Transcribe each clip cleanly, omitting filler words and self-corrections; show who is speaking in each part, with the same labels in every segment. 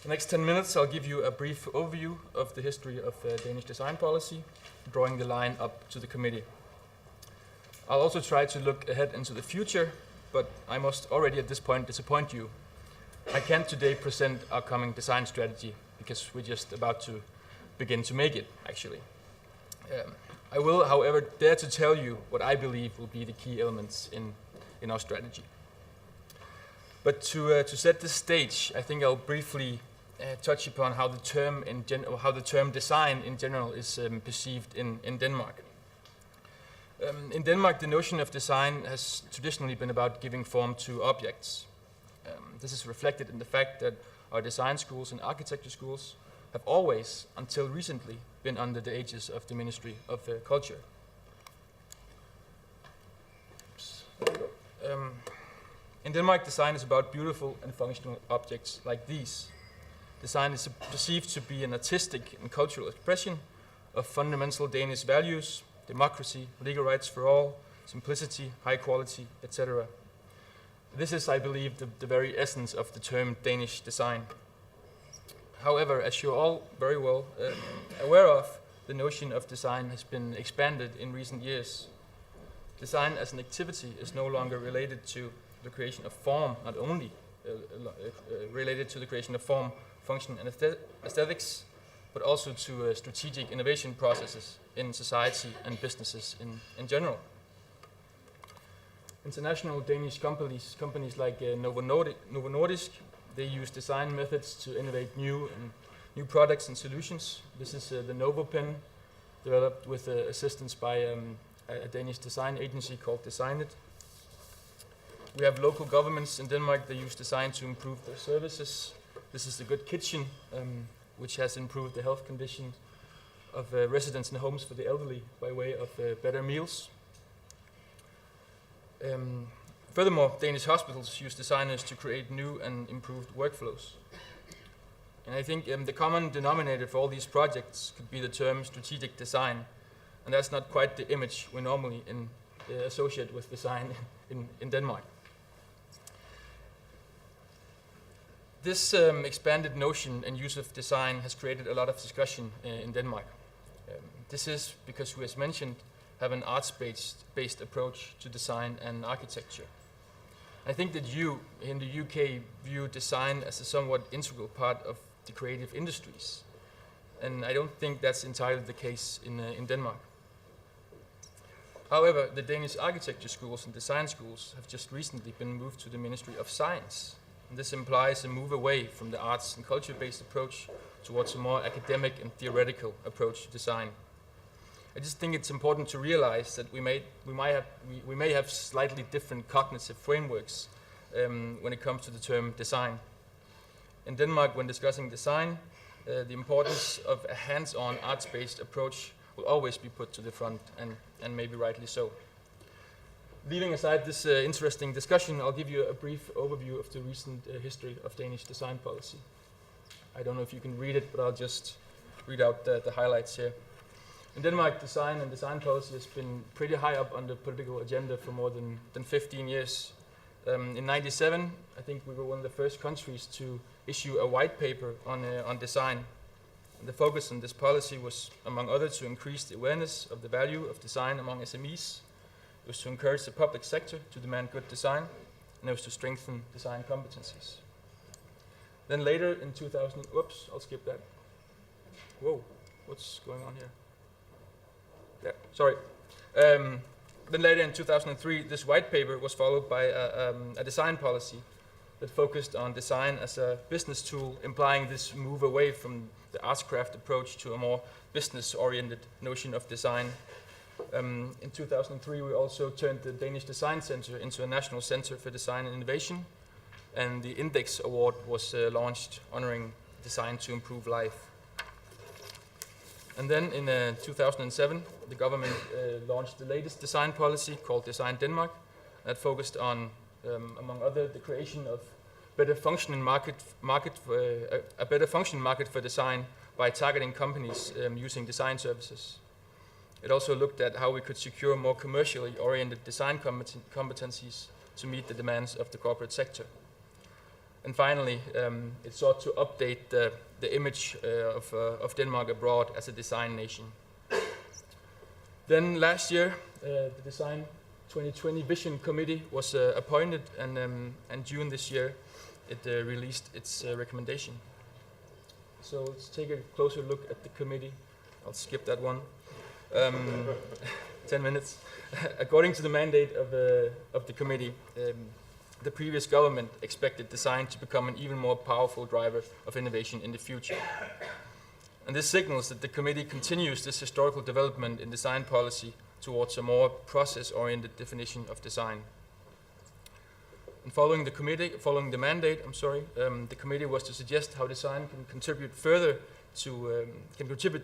Speaker 1: The next 10 minutes I'll give you a brief overview of the history of Danish design policy, drawing the line up to the committee. I'll also try to look ahead into the future, but I must already at this point disappoint you. I can't today present our coming design strategy because we're just about to begin to make it, actually. I will, however, dare to tell you what I believe will be the key elements in our strategy. But to set the stage, I think I'll briefly touch upon how the term design in general is perceived in Denmark. In Denmark, the notion of design has traditionally been about giving form to objects. This is reflected in the fact that our design schools and architecture schools have always, until recently, been under the aegis of the Ministry of Culture. In Denmark, design is about beautiful and functional objects like these. Design is perceived to be an artistic and cultural expression of fundamental Danish values, democracy, legal rights for all, simplicity, high quality, etc. This is, I believe, the very essence of the term Danish design. However, as you're all very well aware of, the notion of design has been expanded in recent years. Design as an activity is no longer related to the creation of form, not only related to the creation of form, function, and aesthetics, but also to strategic innovation processes in society and businesses in general. International Danish companies like Novo Nordisk, they use design methods to innovate new products and solutions. This is the Novo pen, developed with assistance by a Danish design agency called Designet. We have local governments in Denmark that use design to improve their services. This is the Good Kitchen, which has improved the health conditions of residents in homes for the elderly by way of better meals. Furthermore, Danish hospitals use designers to create new and improved workflows. And I think the common denominator for all these projects could be the term strategic design, and that's not quite the image we normally associate with design in Denmark. This expanded notion and use of design has created a lot of discussion in Denmark. This is because we, as mentioned, have an arts-based approach to design and architecture. I think that you, in the UK, view design as a somewhat integral part of the creative industries. And I don't think that's entirely the case in Denmark. However, the Danish architecture schools and design schools have just recently been moved to the Ministry of Science. And this implies a move away from the arts and culture-based approach towards a more academic and theoretical approach to design. I just think it's important to realize that we may have slightly different cognitive frameworks when it comes to the term design. In Denmark, when discussing design, the importance of a hands-on arts-based approach will always be put to the front, and maybe rightly so. Leaving aside this interesting discussion, I'll give you a brief overview of the recent history of Danish design policy. I don't know if you can read it, but I'll just read out the highlights here. In Denmark, design and design policy has been pretty high up on the political agenda for more than 15 years. In '97, I think we were one of the first countries to issue a white paper on design. And the focus on this policy was, among others, to increase the awareness of the value of design among SMEs. It was to encourage the public sector to demand good design, and it was to strengthen design competencies. Then later in 2000, whoops, I'll skip that. Whoa, what's going on here? Yeah, sorry. Then later in 2003, this white paper was followed by a design policy that focused on design as a business tool, implying this move away from the arts-craft approach to a more business-oriented notion of design. In 2003, we also turned the Danish Design Center into a national center for design and innovation, and the Index Award was launched honoring design to improve life. And then in 2007, the government launched the latest design policy called Design Denmark, that focused on, among other, the creation of a better functioning market for design by targeting companies using design services. It also looked at how we could secure more commercially oriented design competencies to meet the demands of the corporate sector. And finally, it sought to update the image of Denmark abroad as a design nation. Then last year, the Design 2020 Vision Committee was appointed, and June this year, it released its recommendation. So let's take a closer look at the committee. I'll skip that one. 10 minutes. According to the mandate of the committee, the previous government expected design to become an even more powerful driver of innovation in the future. And this signals that the committee continues this historical development in design policy towards a more process-oriented definition of design. And following the mandate, the committee was to suggest how design can contribute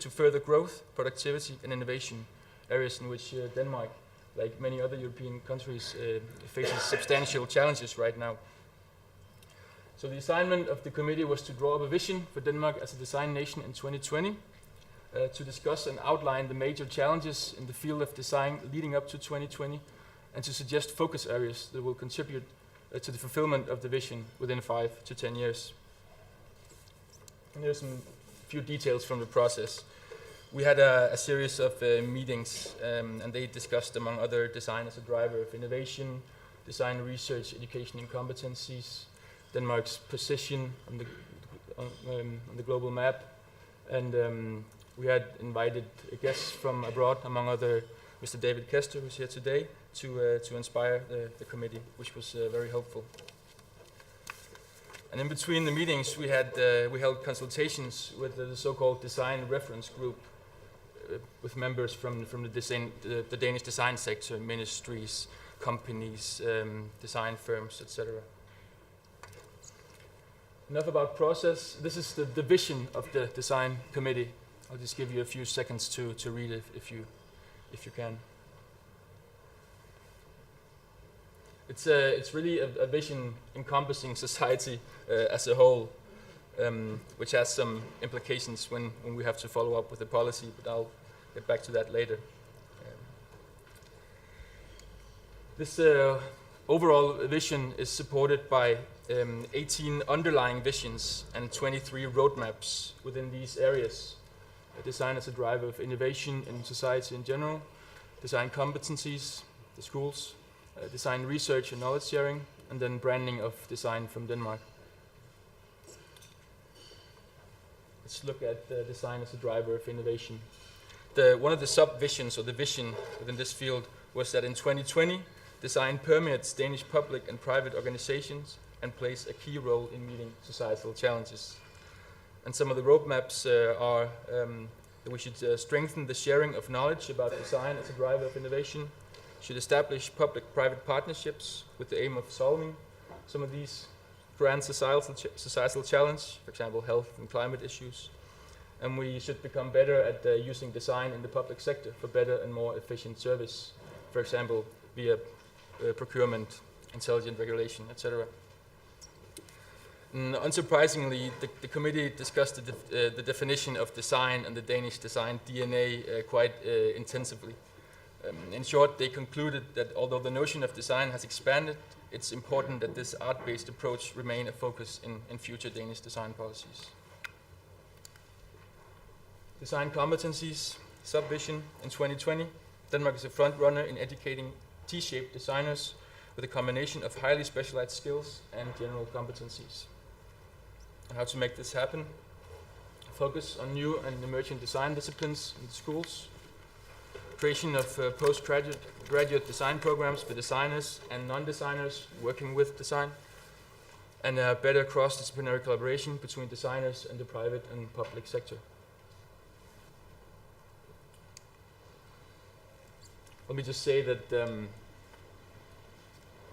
Speaker 1: to further growth, productivity, and innovation, areas in which Denmark, like many other European countries, faces substantial challenges right now. So the assignment of the committee was to draw up a vision for Denmark as a design nation in 2020, to discuss and outline the major challenges in the field of design leading up to 2020, and to suggest focus areas that will contribute to the fulfillment of the vision within 5 to 10 years. And there's some few details from the process. We had a series of meetings, and they discussed, among other, design as a driver of innovation, design research, education and competencies, Denmark's position on the global map, and we had invited guests from abroad, among other Mr. David Kester, who's here today, to inspire the committee, which was very helpful. And in between the meetings, we held consultations with the so-called design reference group, with members from the Danish design sector, ministries, companies, design firms, etc. Enough about process. This is the vision of the design committee. I'll just give you a few seconds to read it if you can. It's really a vision encompassing society as a whole, which has some implications when we have to follow up with the policy, but I'll get back to that later. This overall vision is supported by 18 underlying visions and 23 roadmaps within these areas. Design as a driver of innovation in society in general, design competencies, the schools, design research and knowledge sharing, and then branding of design from Denmark. Let's look at design as a driver of innovation. One of the sub-visions, or the vision within this field, was that in 2020, design permeates Danish public and private organizations and plays a key role in meeting societal challenges. And some of the roadmaps are that we should strengthen the sharing of knowledge about design as a driver of innovation, should establish public-private partnerships with the aim of solving some of these grand societal challenges, for example, health and climate issues. And we should become better at using design in the public sector for better and more efficient service, for example, via procurement, intelligent regulation, etc. Unsurprisingly, the committee discussed the definition of design and the Danish design DNA quite intensively. In short, they concluded that although the notion of design has expanded, it's important that this art-based approach remain a focus in future Danish design policies. Design competencies, sub-vision in 2020. Denmark is a front runner in educating T-shaped designers with a combination of highly specialized skills and general competencies. And how to make this happen? Focus on new and emerging design disciplines in the schools. Creation of graduate design programs for designers and non-designers working with design. And better cross-disciplinary collaboration between designers and the private and public sector. Let me just say that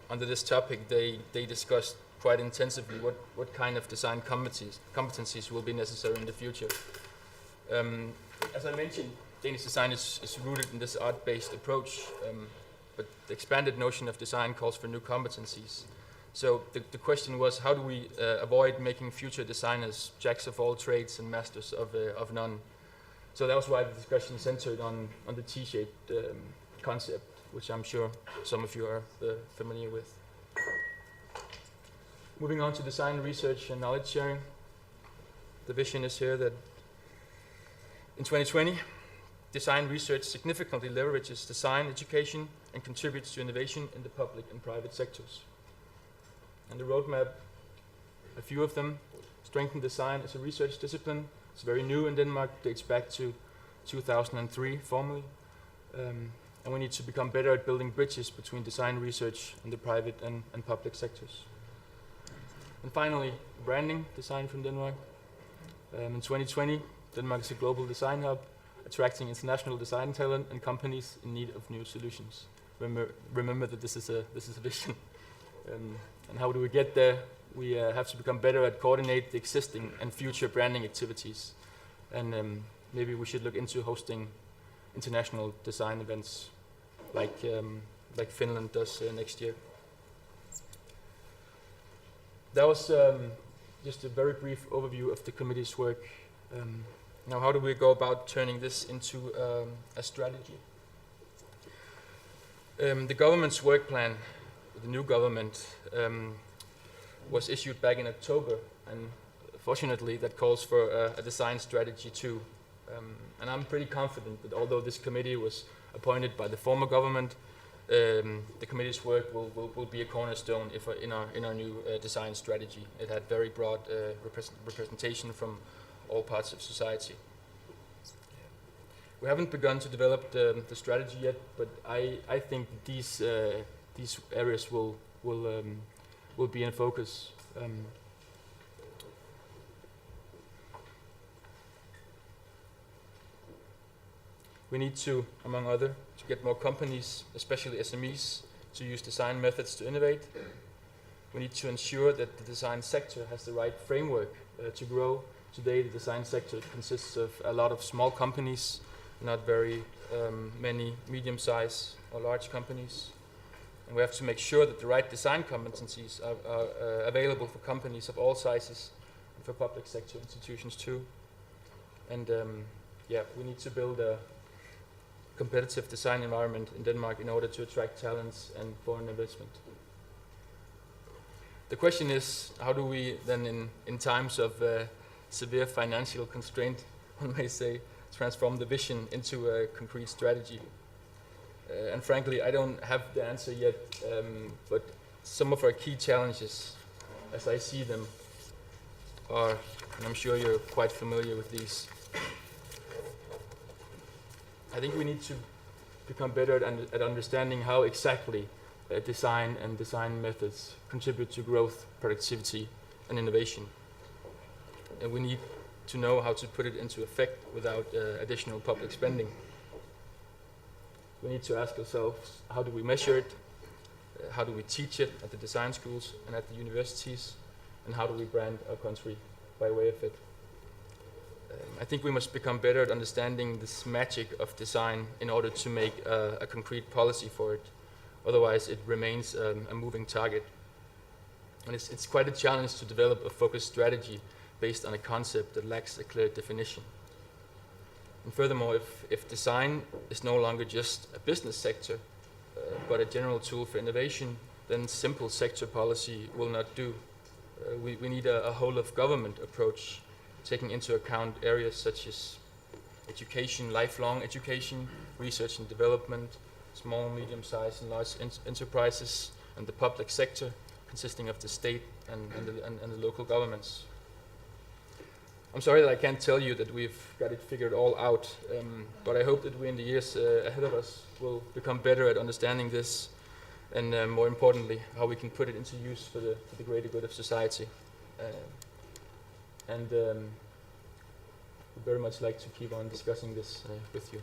Speaker 1: under this topic, they discussed quite intensively what kind of design competencies will be necessary in the future. As I mentioned, Danish design is rooted in this art-based approach, but the expanded notion of design calls for new competencies. So the question was, how do we avoid making future designers jacks of all trades and masters of none? So that was why the discussion centered on the T-shaped concept, which I'm sure some of you are familiar with. Moving on to design, research, and knowledge sharing. The vision is here that in 2020, design research significantly leverages design education and contributes to innovation in the public and private sectors. And the roadmap, a few of them: strengthen design as a research discipline. It's very new in Denmark, dates back to 2003 formally. And we need to become better at building bridges between design research and the private and public sectors. And finally, branding, design from Denmark. In 2020, Denmark is a global design hub, attracting international design talent and companies in need of new solutions. Remember that this is a vision. And how do we get there? We have to become better at coordinate the existing and future branding activities. And maybe we should look into hosting international design events like Finland does next year. That was just a very brief overview of the committee's work. Now, how do we go about turning this into a strategy? The government's work plan, the new government, was issued back in October, and fortunately that calls for a design strategy too. And I'm pretty confident that although this committee was appointed by the former government, the committee's work will be a cornerstone in our new design strategy. It had very broad representation from all parts of society. We haven't begun to develop the strategy yet, but I think these areas will be in focus. We need to, among other, to get more companies, especially SMEs, to use design methods to innovate. We need to ensure that the design sector has the right framework to grow. Today, the design sector consists of a lot of small companies, not very many medium-sized or large companies. And we have to make sure that the right design competencies are available for companies of all sizes and for public sector institutions too. And we need to build a competitive design environment in Denmark in order to attract talents and foreign investment. The question is, how do we then, in times of severe financial constraint, one may say, transform the vision into a concrete strategy? And frankly, I don't have the answer yet, but some of our key challenges, as I see them, are, and I'm sure you're quite familiar with these. I think we need to become better at understanding how exactly design and design methods contribute to growth, productivity, and innovation. And we need to know how to put it into effect without additional public spending. We need to ask ourselves, how do we measure it? How do we teach it at the design schools and at the universities? And how do we brand our country by way of it? I think we must become better at understanding this magic of design in order to make a concrete policy for it. Otherwise, it remains a moving target. And it's quite a challenge to develop a focused strategy based on a concept that lacks a clear definition. And furthermore, if design is no longer just a business sector, but a general tool for innovation, then simple sector policy will not do. We need a whole-of-government approach, taking into account areas such as education, lifelong education, research and development, small, medium-sized and large enterprises, and the public sector, consisting of the state and the local governments. I'm sorry that I can't tell you that we've got it figured all out, but I hope that we in the years ahead of us will become better at understanding this, and more importantly, how we can put it into use for the greater good of society. And we'd very much like to keep on discussing this with you.